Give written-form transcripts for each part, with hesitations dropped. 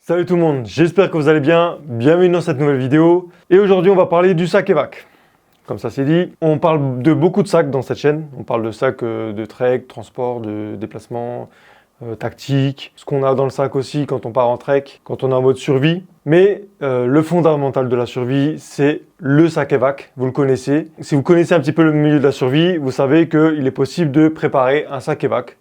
Salut tout le monde, j'espère que vous allez bien, bienvenue dans cette nouvelle vidéo. Et aujourd'hui on va parler du sac Evac. Comme ça c'est dit, on parle de beaucoup de sacs dans cette chaîne. On parle de sacs de trek, transport, de déplacement, tactique. Ce qu'on a dans le sac aussi quand on part en trek, quand on est en mode survie. Mais le fondamental de la survie, c'est le sac Evac, vous le connaissez. Si vous connaissez un petit peu le milieu de la survie, vous savez qu'il est possible de préparer un sac Evac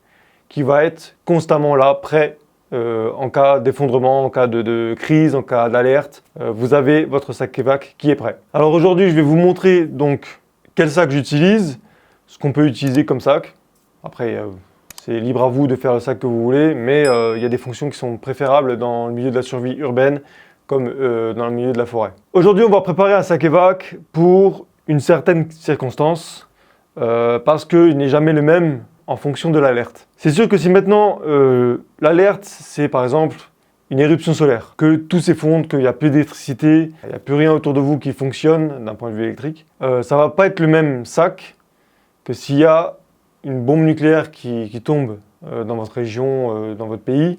qui va être constamment là, prêt. En cas d'effondrement, en cas de crise, en cas d'alerte, vous avez votre sac Evac qui est prêt. Alors aujourd'hui, je vais vous montrer donc quel sac j'utilise, ce qu'on peut utiliser comme sac. Après, c'est libre à vous de faire le sac que vous voulez, mais il y a des fonctions qui sont préférables dans le milieu de la survie urbaine comme dans le milieu de la forêt. Aujourd'hui, on va préparer un sac Evac pour une certaine circonstance parce qu'il n'est jamais le même en fonction de l'alerte. C'est sûr que si maintenant l'alerte c'est par exemple une éruption solaire, que tout s'effondre, qu'il n'y a plus d'électricité, il n'y a plus rien autour de vous qui fonctionne d'un point de vue électrique, ça va pas être le même sac que s'il y a une bombe nucléaire qui tombe dans votre région, dans votre pays,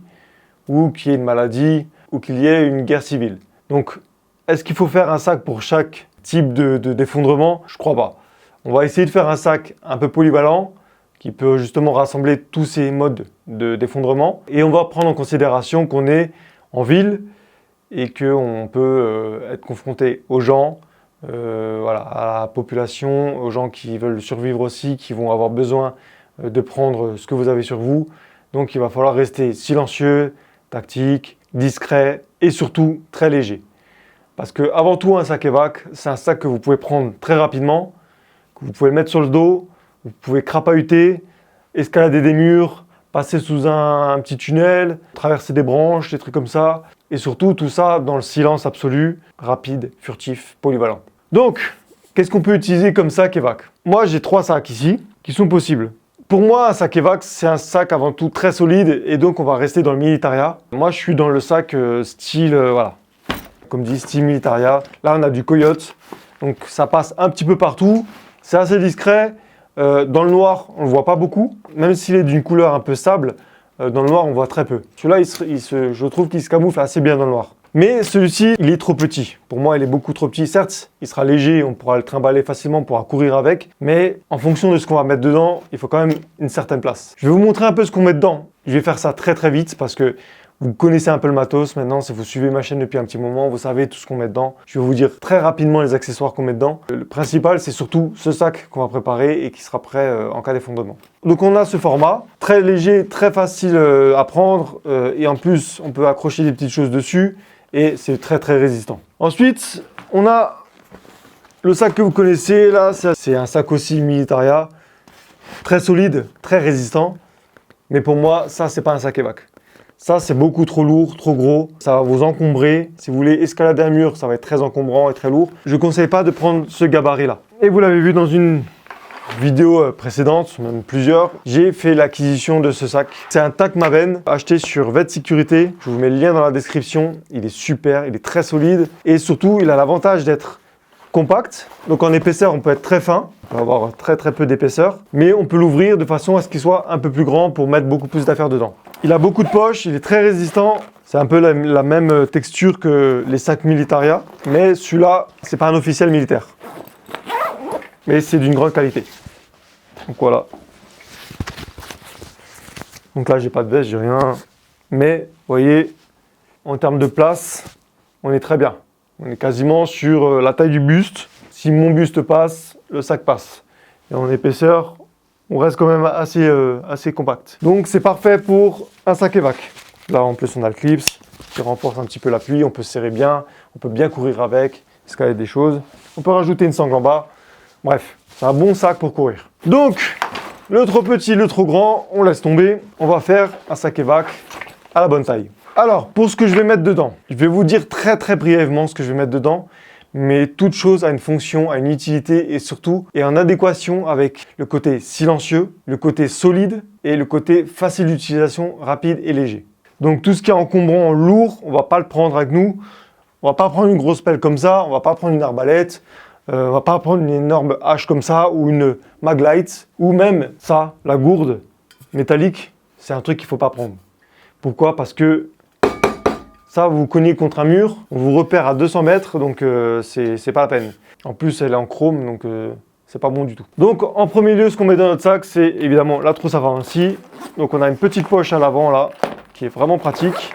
ou qu'il y ait une maladie, ou qu'il y ait une guerre civile. Donc est-ce qu'il faut faire un sac pour chaque type d'effondrement? Je crois pas. On va essayer de faire un sac un peu polyvalent, qui peut justement rassembler tous ces modes d'effondrement. Et on va prendre en considération qu'on est en ville et qu'on peut être confronté aux gens, voilà, à la population, aux gens qui veulent survivre aussi, qui vont avoir besoin de prendre ce que vous avez sur vous. Donc il va falloir rester silencieux, tactique, discret et surtout très léger. Parce que avant tout, un sac Evac, c'est un sac que vous pouvez prendre très rapidement, que vous pouvez mettre sur le dos. Vous pouvez crapahuter, escalader des murs, passer sous un petit tunnel, traverser des branches, des trucs comme ça. Et surtout, tout ça dans le silence absolu, rapide, furtif, polyvalent. Donc, qu'est-ce qu'on peut utiliser comme sac Evac? Moi, j'ai 3 sacs ici qui sont possibles. Pour moi, un sac Evac, c'est un sac avant tout très solide et donc on va rester dans le militaria. Moi, je suis dans le sac style, voilà, comme dit, style militaria. Là, on a du Coyote, donc ça passe un petit peu partout. C'est assez discret. Dans le noir, on ne le voit pas beaucoup, même s'il est d'une couleur un peu sable, dans le noir, on voit très peu. Celui-là, je trouve qu'il se camoufle assez bien dans le noir. Mais celui-ci, il est trop petit. Pour moi, il est beaucoup trop petit. Certes, il sera léger, on pourra le trimballer facilement, on pourra courir avec, mais en fonction de ce qu'on va mettre dedans, il faut quand même une certaine place. Je vais vous montrer un peu ce qu'on met dedans. Je vais faire ça très très vite parce que vous connaissez un peu le matos maintenant, si vous suivez ma chaîne depuis un petit moment, vous savez tout ce qu'on met dedans. Je vais vous dire très rapidement les accessoires qu'on met dedans. Le principal, c'est surtout ce sac qu'on va préparer et qui sera prêt en cas d'effondrement. Donc on a ce format, très léger, très facile à prendre et en plus, on peut accrocher des petites choses dessus et c'est très très résistant. Ensuite, on a le sac que vous connaissez là, c'est un sac aussi militaria, très solide, très résistant. Mais pour moi, ça, c'est pas un sac Evac. Ça, c'est beaucoup trop lourd, trop gros. Ça va vous encombrer. Si vous voulez escalader un mur, ça va être très encombrant et très lourd. Je ne conseille pas de prendre ce gabarit-là. Et vous l'avez vu dans une vidéo précédente, même plusieurs, j'ai fait l'acquisition de ce sac. C'est un Tac Maven acheté sur Vet Sécurité. Je vous mets le lien dans la description. Il est super, il est très solide. Et surtout, il a l'avantage d'être compact. Donc en épaisseur, on peut être très fin. On va avoir très très peu d'épaisseur. Mais on peut l'ouvrir de façon à ce qu'il soit un peu plus grand pour mettre beaucoup plus d'affaires dedans. Il a beaucoup de poches, il est très résistant. C'est un peu la même texture que les sacs militaria. Mais celui-là, c'est pas un officiel militaire. Mais c'est d'une grande qualité. Donc voilà. Donc là, j'ai pas de veste, j'ai rien. Mais, vous voyez, en termes de place, on est très bien. On est quasiment sur la taille du buste. Si mon buste passe, le sac passe. Et en épaisseur, on reste quand même assez compact. Donc c'est parfait pour un sac Evac. Là en plus on a le clips qui renforce un petit peu l'appui, on peut serrer bien, on peut bien courir avec, escalader des choses. On peut rajouter une sangle en bas. Bref, c'est un bon sac pour courir. Donc, le trop petit, le trop grand, on laisse tomber. On va faire un sac Evac à la bonne taille. Alors, pour ce que je vais mettre dedans, je vais vous dire très très brièvement ce que je vais mettre dedans. Mais toute chose a une fonction, a une utilité et surtout est en adéquation avec le côté silencieux, le côté solide et le côté facile d'utilisation, rapide et léger. Donc tout ce qui est encombrant, lourd, on ne va pas le prendre avec nous. On ne va pas prendre une grosse pelle comme ça, on ne va pas prendre une arbalète, on ne va pas prendre une énorme hache comme ça ou une Maglite ou même ça, la gourde métallique, c'est un truc qu'il ne faut pas prendre. Pourquoi? Parce que Ça, vous cognez contre un mur, on vous repère à 200 mètres, donc c'est pas la peine. En plus, elle est en chrome, donc c'est pas bon du tout. Donc en premier lieu, ce qu'on met dans notre sac, c'est évidemment la trousse à pharmacie. Donc on a une petite poche à l'avant là, qui est vraiment pratique.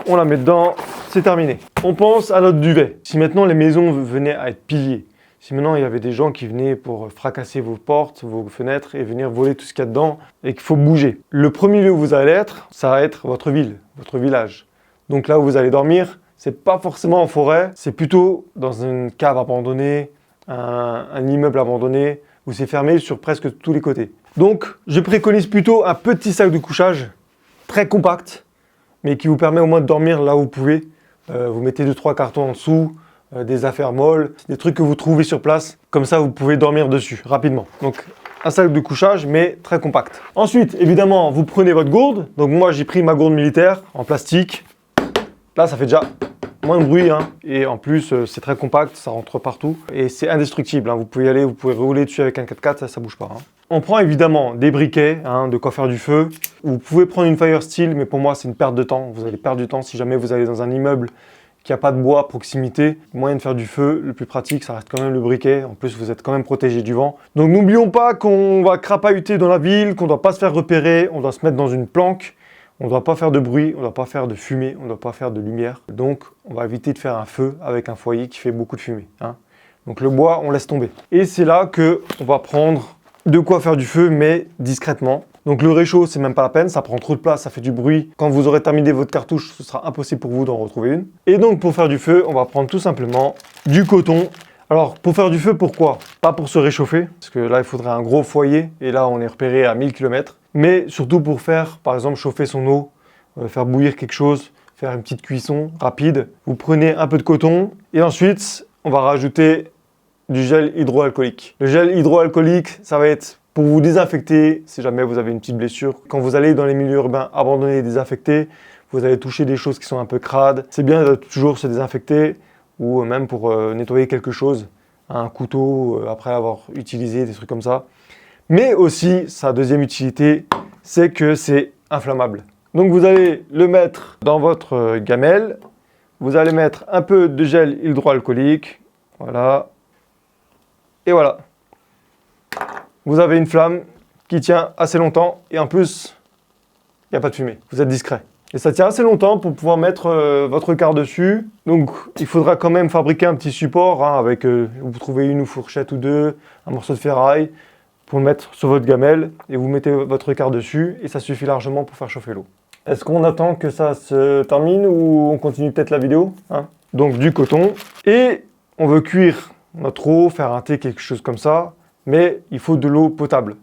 On la met dedans, c'est terminé. On pense à notre duvet. Si maintenant les maisons venaient à être pillées, si maintenant il y avait des gens qui venaient pour fracasser vos portes, vos fenêtres et venir voler tout ce qu'il y a dedans et qu'il faut bouger. Le premier lieu où vous allez être, ça va être votre ville, votre village. Donc là où vous allez dormir, c'est pas forcément en forêt, c'est plutôt dans une cave abandonnée, un immeuble abandonné où c'est fermé sur presque tous les côtés. Donc je préconise plutôt un petit sac de couchage très compact, mais qui vous permet au moins de dormir là où vous pouvez. Vous mettez 2-3 cartons en dessous, des affaires molles, des trucs que vous trouvez sur place. Comme ça, vous pouvez dormir dessus rapidement. Donc, un sac de couchage, mais très compact. Ensuite, évidemment, vous prenez votre gourde. Donc moi, j'ai pris ma gourde militaire en plastique. Là, ça fait déjà moins de bruit. Hein. Et en plus, c'est très compact, ça rentre partout. Et c'est indestructible. Hein. Vous pouvez y aller, vous pouvez rouler dessus avec un 4x4, ça ne bouge pas. Hein. On prend évidemment des briquets, hein, de quoi faire du feu. Vous pouvez prendre une fire steel, mais pour moi, c'est une perte de temps. Vous allez perdre du temps si jamais vous allez dans un immeuble qui n'a pas de bois à proximité. Le moyen de faire du feu, le plus pratique, ça reste quand même le briquet. En plus, vous êtes quand même protégé du vent. Donc n'oublions pas qu'on va crapahuter dans la ville, qu'on ne doit pas se faire repérer, on doit se mettre dans une planque. On ne doit pas faire de bruit, on ne doit pas faire de fumée, on ne doit pas faire de lumière. Donc, on va éviter de faire un feu avec un foyer qui fait beaucoup de fumée. Hein. Donc le bois, on laisse tomber. Et c'est là qu'on va prendre de quoi faire du feu, mais discrètement. Donc le réchaud, c'est même pas la peine, ça prend trop de place, ça fait du bruit. Quand vous aurez terminé votre cartouche, ce sera impossible pour vous d'en retrouver une. Et donc pour faire du feu, on va prendre tout simplement du coton. Alors pour faire du feu, pourquoi? Pas pour se réchauffer, parce que là il faudrait un gros foyer, et là on est repéré à 1000 km. Mais surtout pour faire, par exemple, chauffer son eau, faire bouillir quelque chose, faire une petite cuisson rapide. Vous prenez un peu de coton, et ensuite on va rajouter du gel hydroalcoolique. Le gel hydroalcoolique, ça va être pour vous désinfecter si jamais vous avez une petite blessure. Quand vous allez dans les milieux urbains abandonnés et désinfectés, vous allez toucher des choses qui sont un peu crades. C'est bien de toujours se désinfecter ou même pour nettoyer quelque chose, un couteau après avoir utilisé, des trucs comme ça. Mais aussi, sa deuxième utilité, c'est que c'est inflammable. Donc vous allez le mettre dans votre gamelle. Vous allez mettre un peu de gel hydroalcoolique. Voilà. Et voilà, vous avez une flamme qui tient assez longtemps et en plus, il n'y a pas de fumée. Vous êtes discret. Et ça tient assez longtemps pour pouvoir mettre votre quart dessus. Donc, il faudra quand même fabriquer un petit support hein, avec, vous trouvez une fourchette ou deux, un morceau de ferraille pour le mettre sur votre gamelle et vous mettez votre quart dessus et ça suffit largement pour faire chauffer l'eau. Est-ce qu'on attend que ça se termine ou on continue peut-être la vidéo hein? Donc, du coton et on veut cuire notre eau, faire un thé, quelque chose comme ça, mais il faut de l'eau potable.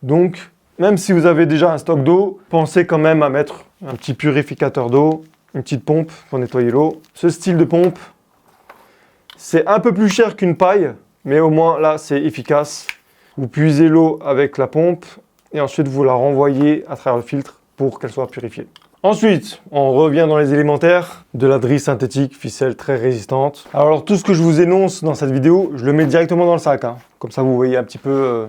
Donc, même si vous avez déjà un stock d'eau, pensez quand même à mettre un petit purificateur d'eau, une petite pompe pour nettoyer l'eau. Ce style de pompe, c'est un peu plus cher qu'une paille, mais au moins là, c'est efficace. Vous puisez l'eau avec la pompe et ensuite vous la renvoyez à travers le filtre pour qu'elle soit purifiée. Ensuite, on revient dans les élémentaires, de la drille synthétique, ficelle très résistante. Alors tout ce que je vous énonce dans cette vidéo, je le mets directement dans le sac. Hein. Comme ça vous voyez un petit peu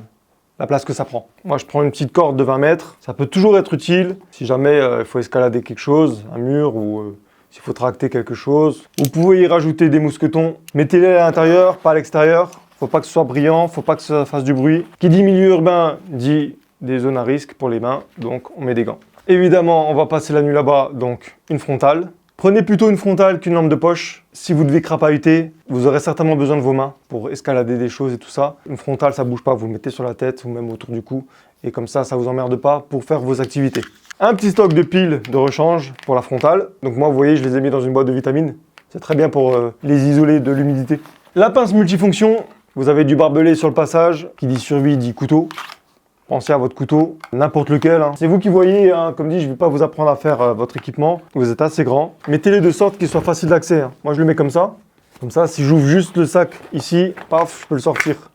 la place que ça prend. Moi je prends une petite corde de 20 mètres, ça peut toujours être utile si jamais il faut escalader quelque chose, un mur ou s'il faut tracter quelque chose. Vous pouvez y rajouter des mousquetons, mettez-les à l'intérieur, pas à l'extérieur. Faut pas que ce soit brillant, faut pas que ça fasse du bruit. Qui dit milieu urbain dit des zones à risque pour les mains, donc on met des gants. Évidemment, on va passer la nuit là-bas, donc une frontale. Prenez plutôt une frontale qu'une lampe de poche. Si vous devez crapahuter, vous aurez certainement besoin de vos mains pour escalader des choses et tout ça. Une frontale, ça bouge pas, vous le mettez sur la tête ou même autour du cou. Et comme ça vous emmerde pas pour faire vos activités. Un petit stock de piles de rechange pour la frontale. Donc moi, vous voyez, je les ai mis dans une boîte de vitamines. C'est très bien pour les isoler de l'humidité. La pince multifonction, vous avez du barbelé sur le passage. Qui dit survie, dit couteau. Pensez à votre couteau, n'importe lequel. Hein. C'est vous qui voyez, hein. Comme dit, je ne vais pas vous apprendre à faire votre équipement. Vous êtes assez grand. Mettez-les de sorte qu'il soit facile d'accès. Hein. Moi, je le mets comme ça. Comme ça, si j'ouvre juste le sac ici, paf, je peux le sortir.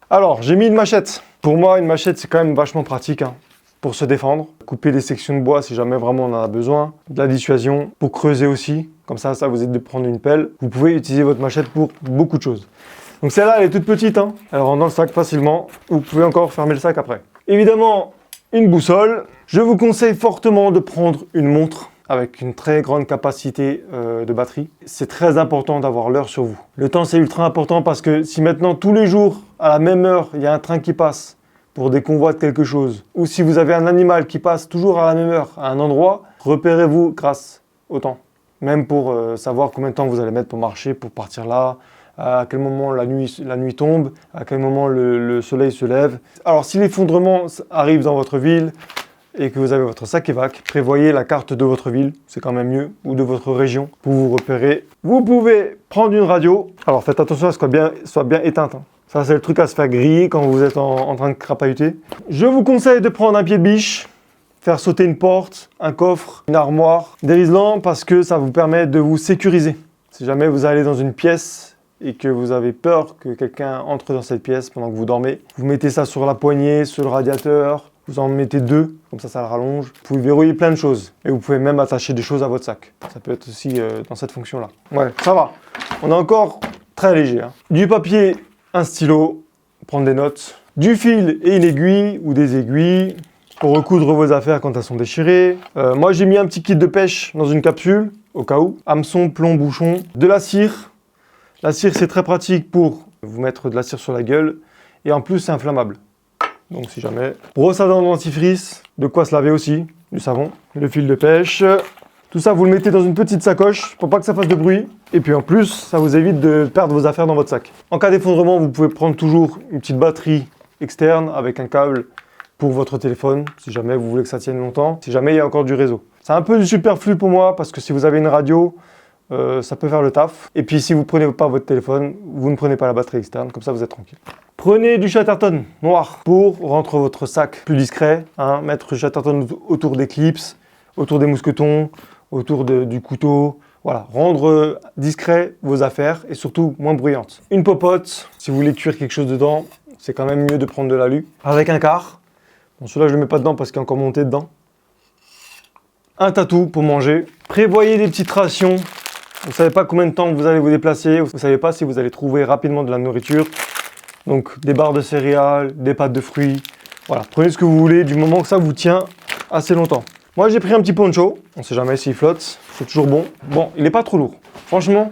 Alors, j'ai mis une machette. Pour moi, une machette, c'est quand même vachement pratique hein, pour se défendre. Couper des sections de bois si jamais vraiment on en a besoin. De la dissuasion, pour creuser aussi. Comme ça vous aide de prendre une pelle. Vous pouvez utiliser votre machette pour beaucoup de choses. Donc celle-là, elle est toute petite. Hein. Elle rentre dans le sac facilement. Vous pouvez encore fermer le sac après. Évidemment, une boussole. Je vous conseille fortement de prendre une montre. avec une très grande capacité de batterie. C'est très important d'avoir l'heure sur vous. Le temps, c'est ultra important parce que si maintenant, tous les jours, à la même heure, il y a un train qui passe pour des convois de quelque chose, ou si vous avez un animal qui passe toujours à la même heure à un endroit, repérez-vous grâce au temps. Même pour savoir combien de temps vous allez mettre pour marcher, pour partir là, à quel moment la nuit tombe, à quel moment le soleil se lève. Alors si l'effondrement arrive dans votre ville et que vous avez votre sac évac, prévoyez la carte de votre ville, c'est quand même mieux, ou de votre région, pour vous repérer. Vous pouvez prendre une radio, alors faites attention à ce qu'elle soit bien éteinte. Ça c'est le truc à se faire griller quand vous êtes en train de crapahuter. Je vous conseille de prendre un pied de biche, faire sauter une porte, un coffre, une armoire, des riselants, parce que ça vous permet de vous sécuriser. Si jamais vous allez dans une pièce et que vous avez peur que quelqu'un entre dans cette pièce pendant que vous dormez, vous mettez ça sur la poignée, sur le radiateur, vous en mettez 2, comme ça le rallonge. Vous pouvez verrouiller plein de choses et vous pouvez même attacher des choses à votre sac. Ça peut être aussi dans cette fonction-là. Ouais, ça va. On est encore très léger. Du papier, un stylo, prendre des notes, du fil et une aiguille ou des aiguilles pour recoudre vos affaires quand elles sont déchirées. Moi, j'ai mis un petit kit de pêche dans une capsule, au cas où. Hameçon, plomb, bouchon, de la cire. La cire, c'est très pratique pour vous mettre de la cire sur la gueule. Et en plus, c'est inflammable. Donc, si jamais. Brosse à dents dentifrice, de quoi se laver aussi, du savon, le fil de pêche. Tout ça, vous le mettez dans une petite sacoche pour pas que ça fasse de bruit. Et puis en plus, ça vous évite de perdre vos affaires dans votre sac. En cas d'effondrement, vous pouvez prendre toujours une petite batterie externe avec un câble pour votre téléphone, si jamais vous voulez que ça tienne longtemps, si jamais il y a encore du réseau. C'est un peu du superflu pour moi parce que si vous avez une radio, ça peut faire le taf. Et puis si vous ne prenez pas votre téléphone, vous ne prenez pas la batterie externe, comme ça vous êtes tranquille. Prenez du Chatterton noir pour rendre votre sac plus discret. Mettre du Chatterton autour des clips, autour des mousquetons, autour du couteau. Voilà, rendre discret vos affaires et surtout moins bruyantes. Une popote, si vous voulez cuire quelque chose dedans, c'est quand même mieux de prendre de l'alu. Avec un quart. Bon, celui-là, je ne le mets pas dedans parce qu'il est encore monté dedans. Un tatou pour manger. Prévoyez des petites rations. Vous ne savez pas combien de temps vous allez vous déplacer. Vous ne savez pas si vous allez trouver rapidement de la nourriture. Donc, des barres de céréales, des pâtes de fruits. Voilà, prenez ce que vous voulez du moment que ça vous tient assez longtemps. Moi, j'ai pris un petit poncho. On ne sait jamais s'il flotte. C'est toujours bon. Bon, il n'est pas trop lourd. Franchement,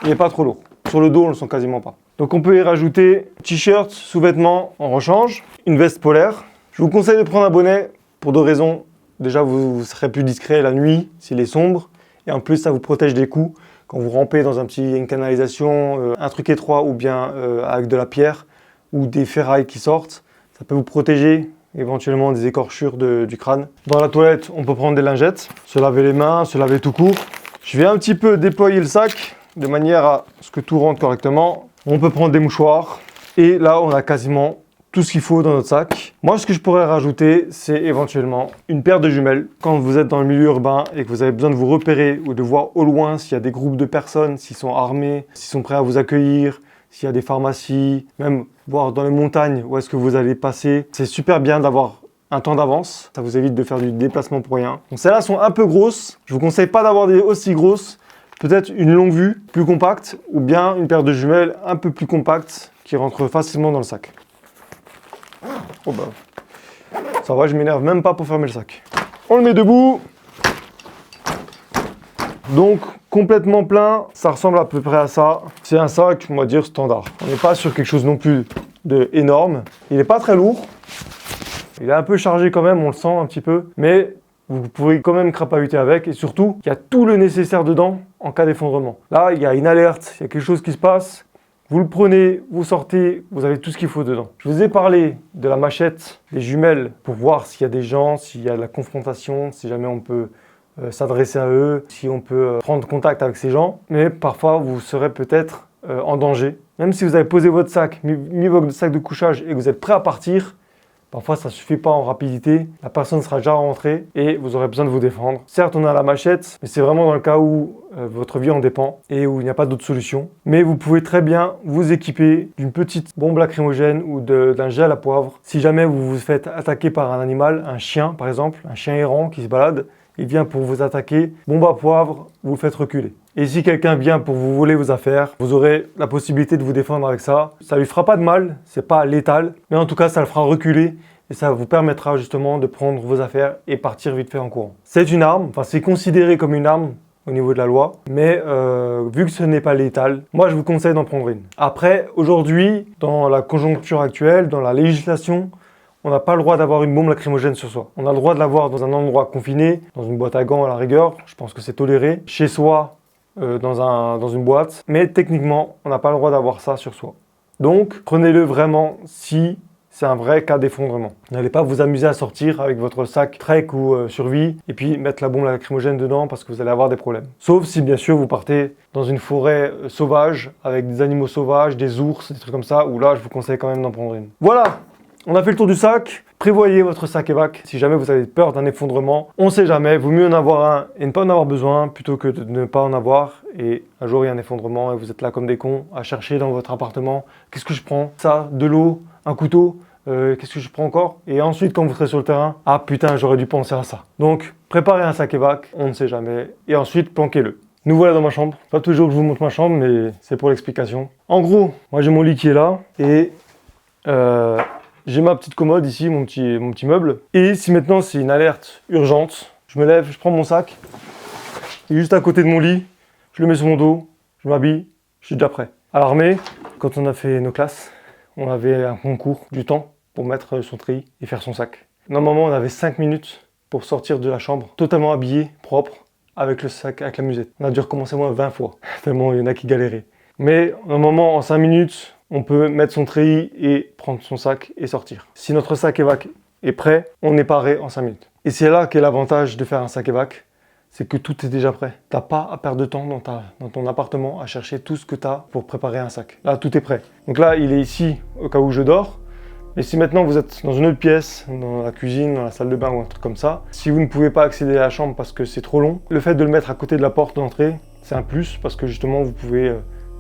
il n'est pas trop lourd. Sur le dos, on ne le sent quasiment pas. Donc, on peut y rajouter t-shirt, sous-vêtements en rechange, une veste polaire. Je vous conseille de prendre un bonnet pour 2 raisons. Déjà, vous serez plus discret la nuit s'il est sombre. Et en plus, ça vous protège des coups. Quand vous rampez dans une canalisation, un truc étroit ou bien avec de la pierre ou des ferrailles qui sortent, ça peut vous protéger éventuellement des écorchures du crâne. Dans la toilette, on peut prendre des lingettes, se laver les mains, se laver tout court. Je vais un petit peu déployer le sac de manière à ce que tout rentre correctement. On peut prendre des mouchoirs et là, on a quasiment tout ce qu'il faut dans notre sac. Moi, ce que je pourrais rajouter, c'est éventuellement une paire de jumelles. Quand vous êtes dans le milieu urbain et que vous avez besoin de vous repérer ou de voir au loin s'il y a des groupes de personnes, s'ils sont armés, s'ils sont prêts à vous accueillir, s'il y a des pharmacies, même voir dans les montagnes où est-ce que vous allez passer. C'est super bien d'avoir un temps d'avance. Ça vous évite de faire du déplacement pour rien. Donc celles-là sont un peu grosses. Je vous conseille pas d'avoir des aussi grosses. Peut-être une longue vue plus compacte ou bien une paire de jumelles un peu plus compacte qui rentre facilement dans le sac. Oh bah, ça va, je m'énerve même pas pour fermer le sac. On le met debout. Donc, complètement plein, ça ressemble à peu près à ça. C'est un sac, on va dire, standard. On n'est pas sur quelque chose non plus d'énorme. Il n'est pas très lourd. Il est un peu chargé quand même, on le sent un petit peu. Mais vous pourrez quand même crapahuter avec. Et surtout, il y a tout le nécessaire dedans en cas d'effondrement. Là, il y a une alerte, il y a quelque chose qui se passe. Vous le prenez, vous sortez, vous avez tout ce qu'il faut dedans. Je vous ai parlé de la machette, des jumelles, pour voir s'il y a des gens, s'il y a de la confrontation, si jamais on peut s'adresser à eux, si on peut prendre contact avec ces gens. Mais parfois, vous serez peut-être en danger. Même si vous avez posé votre sac, mis votre sac de couchage et que vous êtes prêt à partir, parfois, ça ne suffit pas en rapidité. La personne sera déjà rentrée et vous aurez besoin de vous défendre. Certes, on a la machette, mais c'est vraiment dans le cas où votre vie en dépend et où il n'y a pas d'autre solution. Mais vous pouvez très bien vous équiper d'une petite bombe lacrymogène ou d'un gel à poivre. Si jamais vous vous faites attaquer par un animal, un chien par exemple, un chien errant qui se balade, il vient pour vous attaquer, bombe à poivre, vous le faites reculer. Et si quelqu'un vient pour vous voler vos affaires, vous aurez la possibilité de vous défendre avec ça. Ça lui fera pas de mal, c'est pas létal, mais en tout cas ça le fera reculer et ça vous permettra justement de prendre vos affaires et partir vite fait en courant. C'est une arme, enfin c'est considéré comme une arme au niveau de la loi, mais vu que ce n'est pas létal, moi je vous conseille d'en prendre une. Après, aujourd'hui, dans la conjoncture actuelle, dans la législation, on n'a pas le droit d'avoir une bombe lacrymogène sur soi. On a le droit de l'avoir dans un endroit confiné, dans une boîte à gants à la rigueur, je pense que c'est toléré, chez soi, dans une boîte, mais techniquement, on n'a pas le droit d'avoir ça sur soi. Donc, prenez-le vraiment si c'est un vrai cas d'effondrement. N'allez pas vous amuser à sortir avec votre sac trek ou survie et puis mettre la bombe lacrymogène dedans parce que vous allez avoir des problèmes. Sauf si bien sûr vous partez dans une forêt sauvage avec des animaux sauvages, des ours, des trucs comme ça, où là je vous conseille quand même d'en prendre une. Voilà, on a fait le tour du sac. Prévoyez votre sac évac si jamais vous avez peur d'un effondrement. On ne sait jamais, vaut mieux en avoir un et ne pas en avoir besoin plutôt que de ne pas en avoir. Et un jour il y a un effondrement et vous êtes là comme des cons à chercher dans votre appartement. Qu'est-ce que je prends? Ça, de l'eau, un couteau, qu'est-ce que je prends encore? Et ensuite quand vous serez sur le terrain, ah putain j'aurais dû penser à ça. Donc préparez un sac évac, on ne sait jamais. Et ensuite planquez-le. Nous voilà dans ma chambre. Pas toujours que je vous montre ma chambre mais c'est pour l'explication. En gros, moi j'ai mon lit qui est là et j'ai ma petite commode ici, mon petit meuble. Et si maintenant c'est une alerte urgente, je me lève, je prends mon sac, il est juste à côté de mon lit, je le mets sur mon dos, je m'habille, je suis déjà prêt. À l'armée, quand on a fait nos classes, on avait un concours du temps pour mettre son tri et faire son sac. Normalement, on avait 5 minutes pour sortir de la chambre, totalement habillé, propre, avec le sac, avec la musette. On a dû recommencer moins 20 fois, tellement il y en a qui galéraient. Mais normalement, en 5 minutes, on peut mettre son tri et prendre son sac et sortir. Si notre sac évac est prêt, on est paré en 5 minutes. Et c'est là qu'est l'avantage de faire un sac évac, c'est que tout est déjà prêt. T'as pas à perdre de temps dans ton appartement à chercher tout ce que tu as pour préparer un sac. Là, tout est prêt. Donc là, il est ici au cas où je dors. Mais si maintenant vous êtes dans une autre pièce, dans la cuisine, dans la salle de bain ou un truc comme ça, si vous ne pouvez pas accéder à la chambre parce que c'est trop long, le fait de le mettre à côté de la porte d'entrée, c'est un plus parce que justement vous pouvez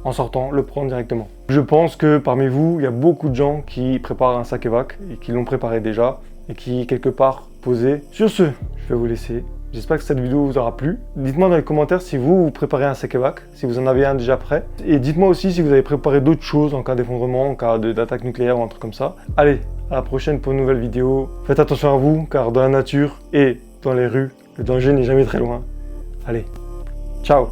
en sortant le prendre directement. Je pense que parmi vous, il y a beaucoup de gens qui préparent un sac évac et qui l'ont préparé déjà et qui quelque part posé. Sur ce, je vais vous laisser. J'espère que cette vidéo vous aura plu. Dites-moi dans les commentaires si vous préparez un sac évac, si vous en avez un déjà prêt. Et dites-moi aussi si vous avez préparé d'autres choses en cas d'effondrement, en cas d'attaque nucléaire ou un truc comme ça. Allez, à la prochaine pour une nouvelle vidéo. Faites attention à vous, car dans la nature et dans les rues, le danger n'est jamais très loin. Allez, ciao!